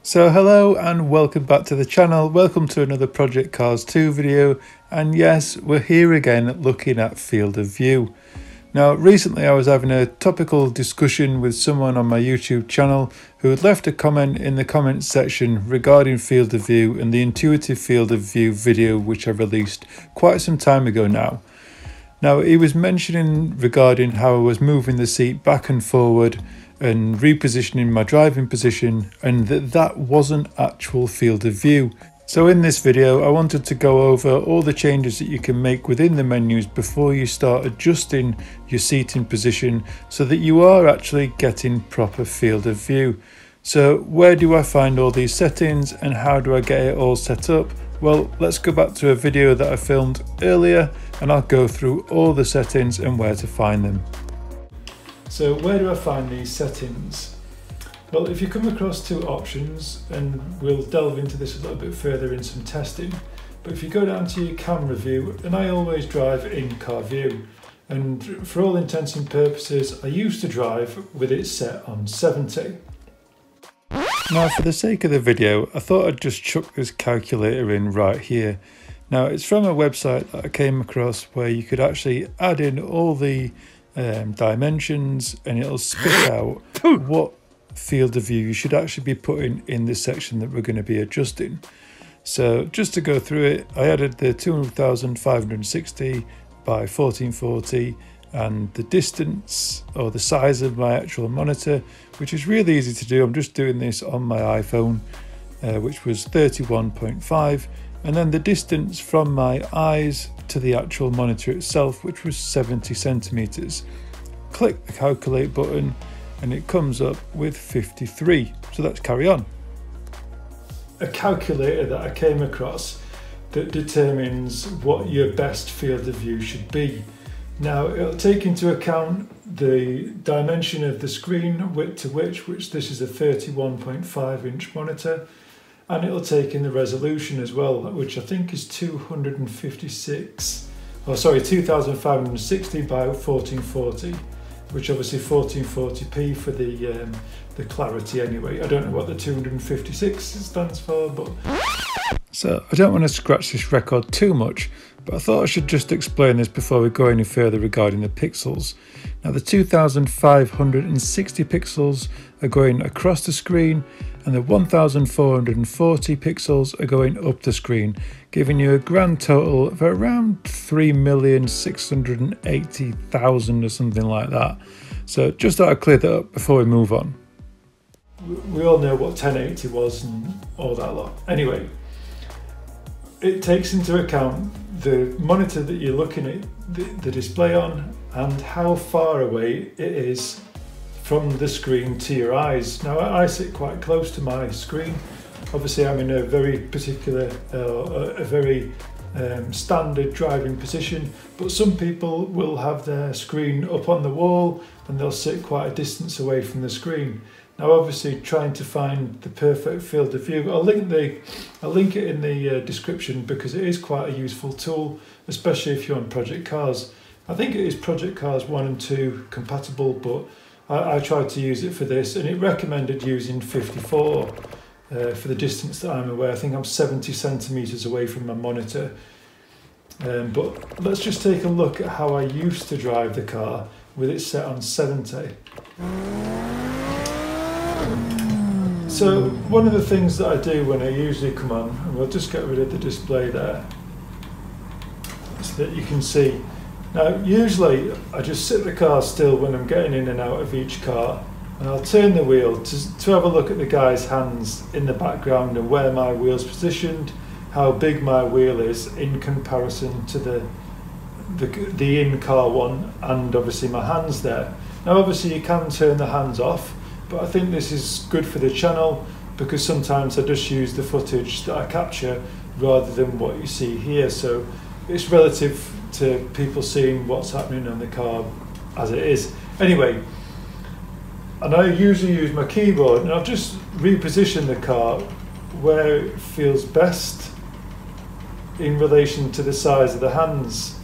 So hello and welcome back to the channel. Welcome to another Project Cars 2 video, and yes, we're here again looking at field of view. Now recently I was having a topical discussion with someone on my YouTube channel who had left a comment in the comments section regarding field of view and the intuitive field of view video which I released quite some time ago now. Now he was mentioning regarding how I was moving the seat back and forward and repositioning my driving position, and that wasn't actual field of view. So in this video I wanted to go over all the changes that you can make within the menus before you start adjusting your seating position so that you are actually getting proper field of view. So where do I find all these settings and how do I get it all set up? Well, let's go back to a video that I filmed earlier and I'll go through all the settings and where to find them. So where do I find these settings? Well, if you come across two options, and we'll delve into this a little bit further in some testing, but if you go down to your camera view, and I always drive in car view, and for all intents and purposes I used to drive with it set on 70. Now for the sake of the video I thought I'd just chuck this calculator in right here. Now it's from a website that I came across where you could actually add in all the dimensions and it'll spit out what field of view you should actually be putting in this section that we're going to be adjusting. So just to go through it, I added the 200,560 by 1440 and the distance or the size of my actual monitor, which is really easy to do. I'm just doing this on my iPhone, which was 31.5, and then the distance from my eyes to the actual monitor itself, which was 70 centimeters. Click the calculate button and it comes up with 53. So let's carry on. A calculator that I came across that determines what your best field of view should be. Now it'll take into account the dimension of the screen, width to which this is a 31.5 inch monitor, and it'll take in the resolution as well, which I think is 2560 by 1440, which obviously 1440p for the clarity anyway. I don't know what the 256 stands for, but... So I don't want to scratch this record too much, but I thought I should just explain this before we go any further regarding the pixels. Now the 2560 pixels are going across the screen and the 1440 pixels are going up the screen, giving you a grand total of around 3,680,000 or something like that. So just thought I'd clear that up before we move on. We all know what 1080 was and all that lot. Anyway, it takes into account the monitor that you're looking at the display on and how far away it is from the screen to your eyes. Now I sit quite close to my screen. Obviously I'm in a very particular, standard driving position, but some people will have their screen up on the wall and they'll sit quite a distance away from the screen. Now obviously trying to find the perfect field of view, I'll link it in the description because it is quite a useful tool, especially if you're on Project Cars. I think it is Project Cars 1 and 2 compatible, but I tried to use it for this and it recommended using 54 for the distance that I'm away. I think I'm 70 centimeters away from my monitor. But let's just take a look at how I used to drive the car with it set on 70. So one of the things that I do when I usually come on, and we'll just get rid of the display there, so that you can see. Now usually I just sit the car still when I'm getting in and out of each car, and I'll turn the wheel to have a look at the guy's hands in the background and where my wheel's positioned, how big my wheel is in comparison to the in-car one, and obviously my hands there. Now obviously you can turn the hands off, but I think this is good for the channel because sometimes I just use the footage that I capture rather than what you see here, so it's relative to people seeing what's happening on the car as it is. Anyway, and I usually use my keyboard and I'll just reposition the car where it feels best in relation to the size of the hands.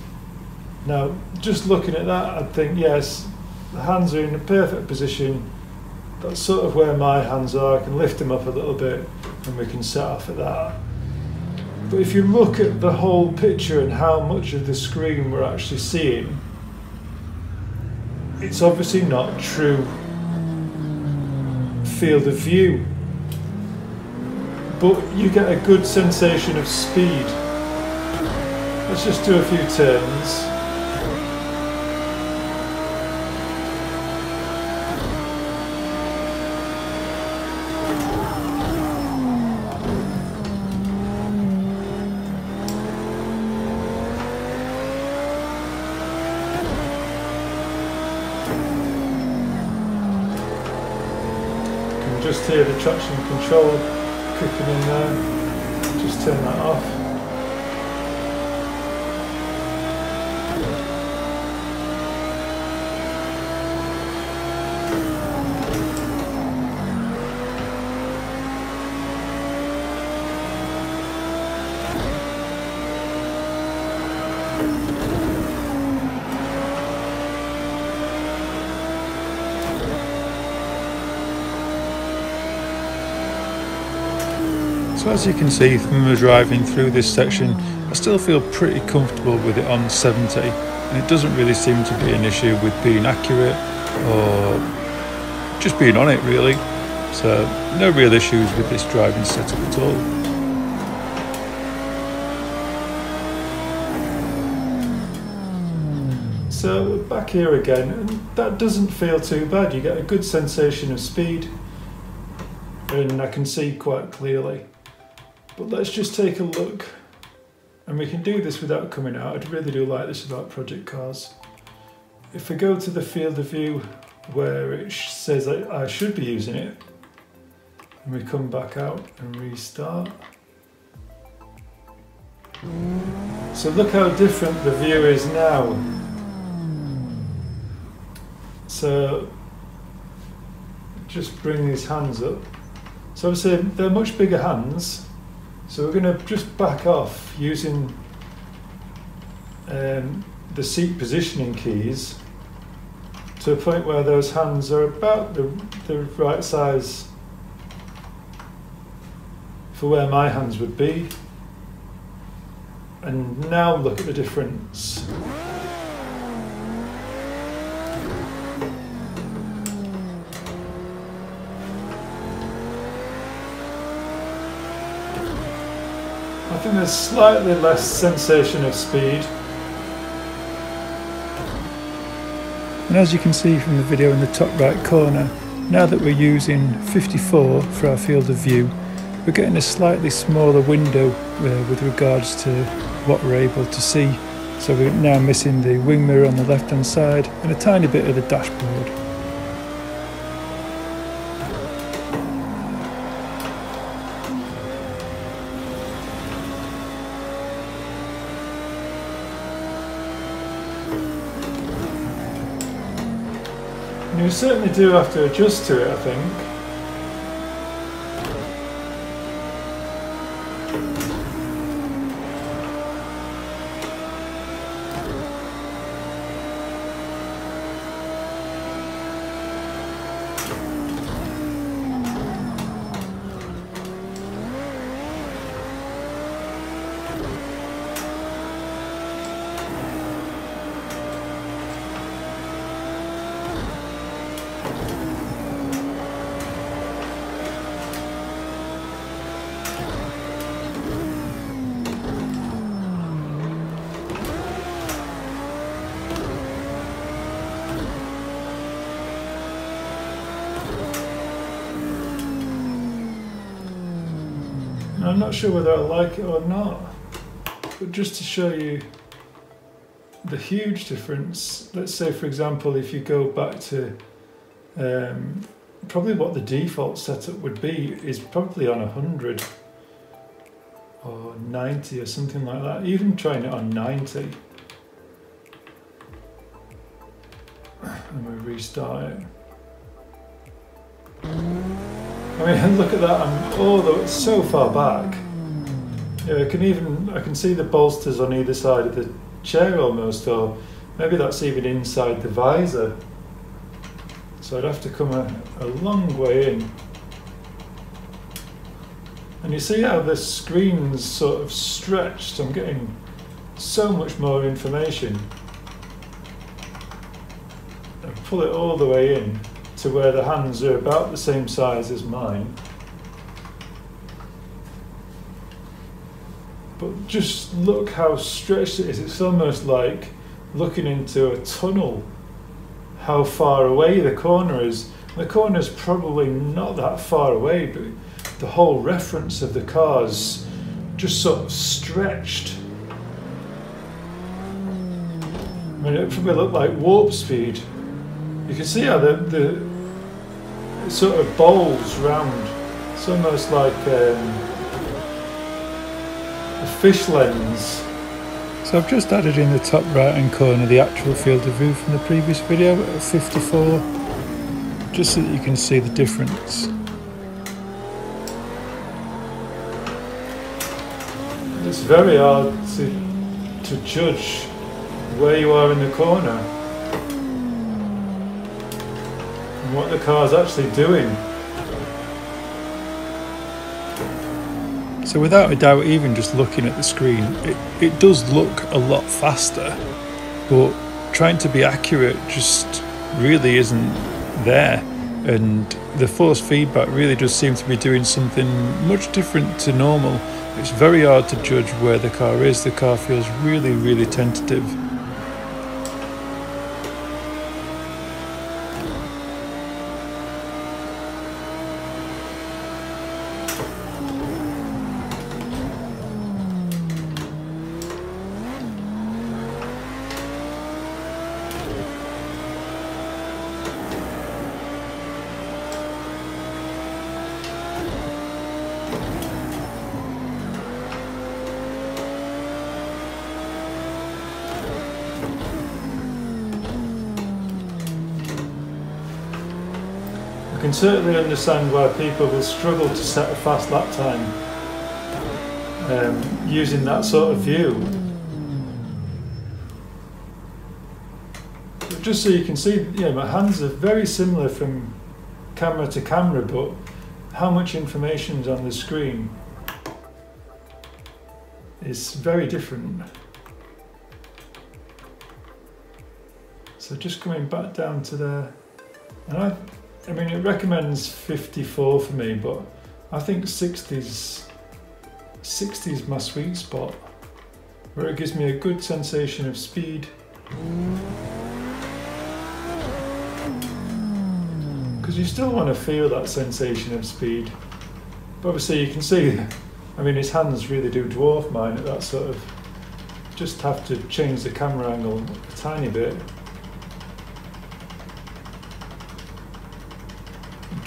Now just looking at that I'd think yes, the hands are in a perfect position That's sort of where my hands are. I can lift them up a little bit and we can set off at that. But if you look at the whole picture and how much of the screen we're actually seeing, it's obviously not true field of view. But you get a good sensation of speed. Let's just do a few turns. Just hear the traction control kicking in there. Just turn that off. So as you can see from the driving through this section, I still feel pretty comfortable with it on 70, and it doesn't really seem to be an issue with being accurate or just being on it really. So no real issues with this driving setup at all. So back here again, and that doesn't feel too bad. You get a good sensation of speed and I can see quite clearly. But let's just take a look, and we can do this without coming out. I really do like this about project cars. If we go to the field of view where it says I should be using it, and we come back out and restart. So look how different the view is now. So just bring these hands up. So obviously they're much bigger hands. So we're going to just back off using the seat positioning keys to a point where those hands are about the right size for where my hands would be. And now look at the difference. I think there's slightly less sensation of speed. And as you can see from the video in the top right corner, now that we're using 54 for our field of view, we're getting a slightly smaller window with regards to what we're able to see. So we're now missing the wing mirror on the left hand side and a tiny bit of the dashboard. You certainly do have to adjust to it, I think. I'm not sure whether I like it or not, but just to show you the huge difference, let's say for example if you go back to probably what the default setup would be is probably on 100 or 90 or something like that, even trying it on 90 and we restart it. I mean, look at that, although it's so far back. Yeah, I can see the bolsters on either side of the chair almost, or maybe that's even inside the visor. So I'd have to come a long way in. And you see how the screen's sort of stretched. I'm getting so much more information. I pull it all the way in to where the hands are about the same size as mine. But just look how stretched it is. It's almost like looking into a tunnel, how far away the corner is. The corner's probably not that far away, but the whole reference of the car's just sort of stretched. I mean, it probably looked like warp speed. You can see how it sort of bowls round. It's almost like a fish lens. So I've just added in the top right hand corner the actual field of view from the previous video at 54, just so that you can see the difference. It's very hard to judge where you are in the corner and what the car's actually doing. So without a doubt, even just looking at the screen, it does look a lot faster, but trying to be accurate just really isn't there. And the force feedback really does seem to be doing something much different to normal. It's very hard to judge where the car is. The car feels really, really tentative. I can certainly understand why people will struggle to set a fast lap time using that sort of view. But just so you can see, my hands are very similar from camera to camera, but how much information is on the screen is very different. So just coming back down to there, and I mean, it recommends 54 for me, but I think 60's my sweet spot, where it gives me a good sensation of speed. Because you still want to feel that sensation of speed. But obviously you can see, I mean, his hands really do dwarf mine at that sort of, just have to change the camera angle a tiny bit.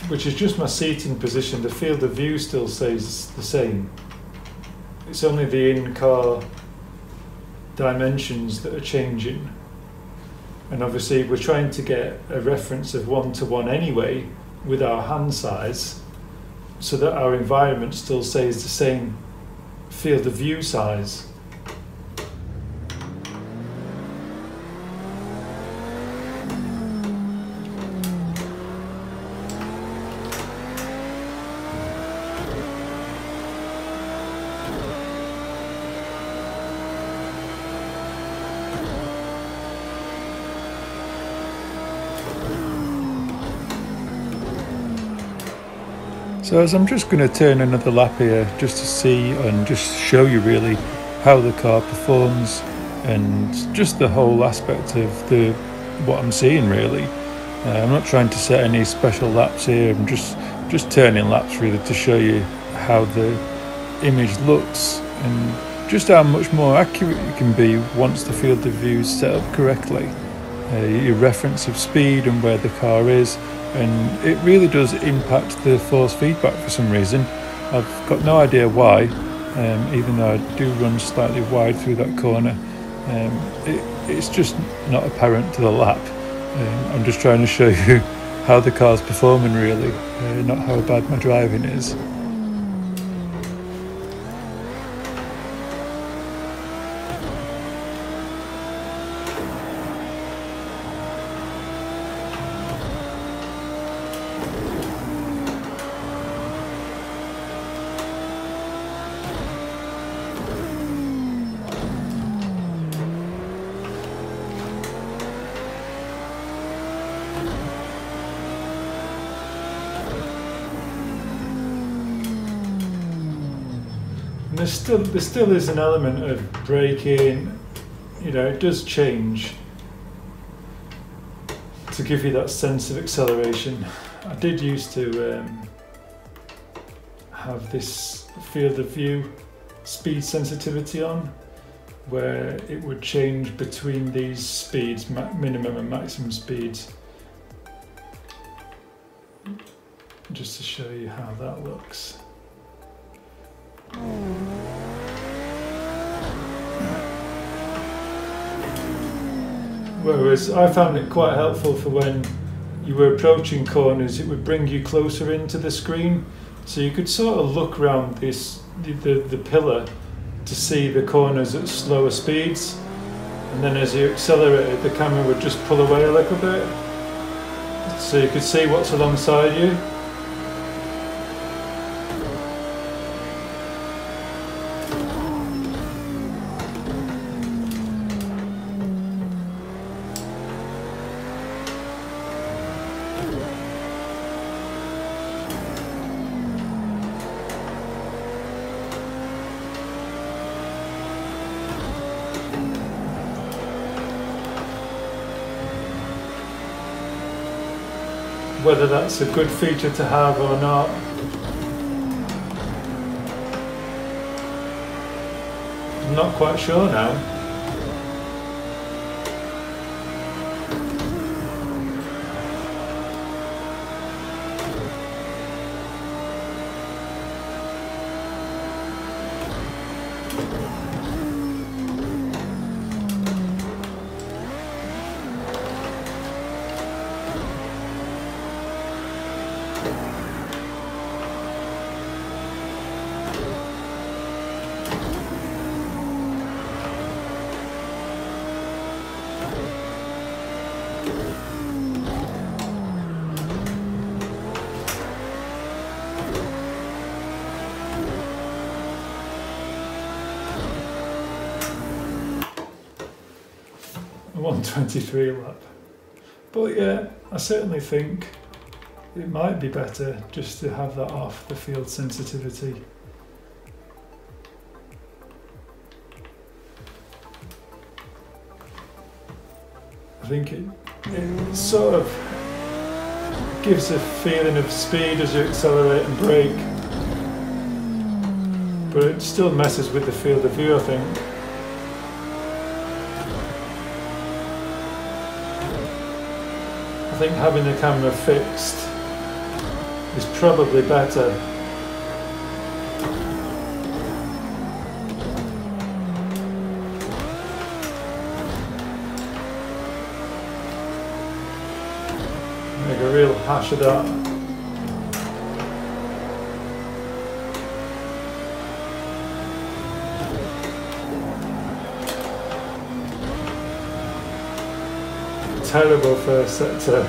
Which is just my seating position. The field of view still stays the same. It's only the in-car dimensions that are changing. And obviously we're trying to get a reference of 1:1 anyway with our hand size, so that our environment still stays the same field of view size. So as I'm just going to turn another lap here just to see and just show you really how the car performs and just the whole aspect of what I'm seeing really. I'm not trying to set any special laps here, I'm just turning laps really to show you how the image looks and just how much more accurate you can be once the field of view is set up correctly. Your reference of speed and where the car is, and it really does impact the force feedback for some reason. I've got no idea why, even though I do run slightly wide through that corner. It's just not apparent to the lap. I'm just trying to show you how the car's performing really, not how bad my driving is. And there still is an element of braking, you know, it does change to give you that sense of acceleration. I did used to have this field of view speed sensitivity on, where it would change between these speeds, minimum and maximum speeds, just to show you how that looks. Whereas I found it quite helpful for when you were approaching corners, it would bring you closer into the screen, so you could sort of look around the pillar to see the corners at slower speeds, and then as you accelerated, the camera would just pull away a little bit, so you could see what's alongside you. Whether that's a good feature to have or not, I'm not quite sure now. A 123 lap. But yeah, I certainly think it might be better just to have that off, the field sensitivity. I think it sort of gives a feeling of speed as you accelerate and brake, but it still messes with the field of view, I think. I think having the camera fixed is probably better. Make a real hash of that. Terrible first sector.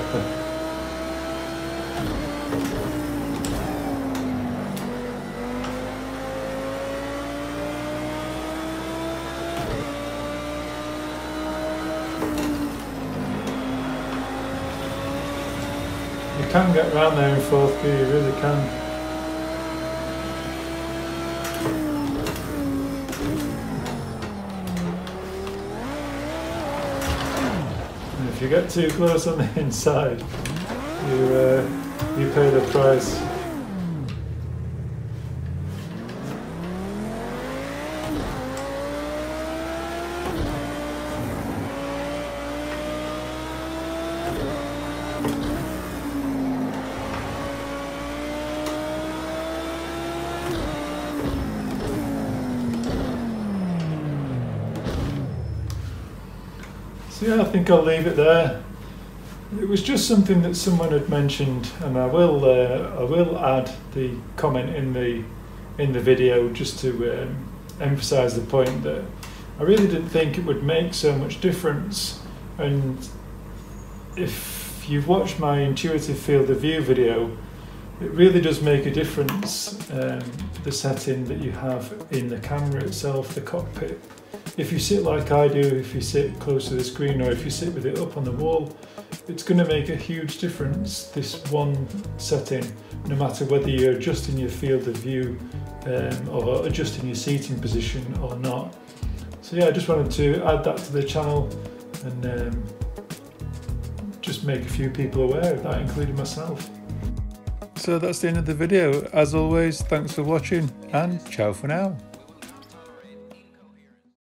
You can get around there in fourth gear, you really can. If you get too close on the inside, you pay the price. So yeah, I think I'll leave it there. It was just something that someone had mentioned, and I will add the comment in the video just to emphasise the point that I really didn't think it would make so much difference. And if you've watched my intuitive field of view video, it really does make a difference, the setting that you have in the camera itself, the cockpit. If you sit like I do, if you sit close to the screen, or if you sit with it up on the wall, it's going to make a huge difference, this one setting, no matter whether you're adjusting your field of view or adjusting your seating position or not. So yeah, I just wanted to add that to the channel and just make a few people aware of that, including myself. So that's the end of the video. As always, thanks for watching and ciao for now.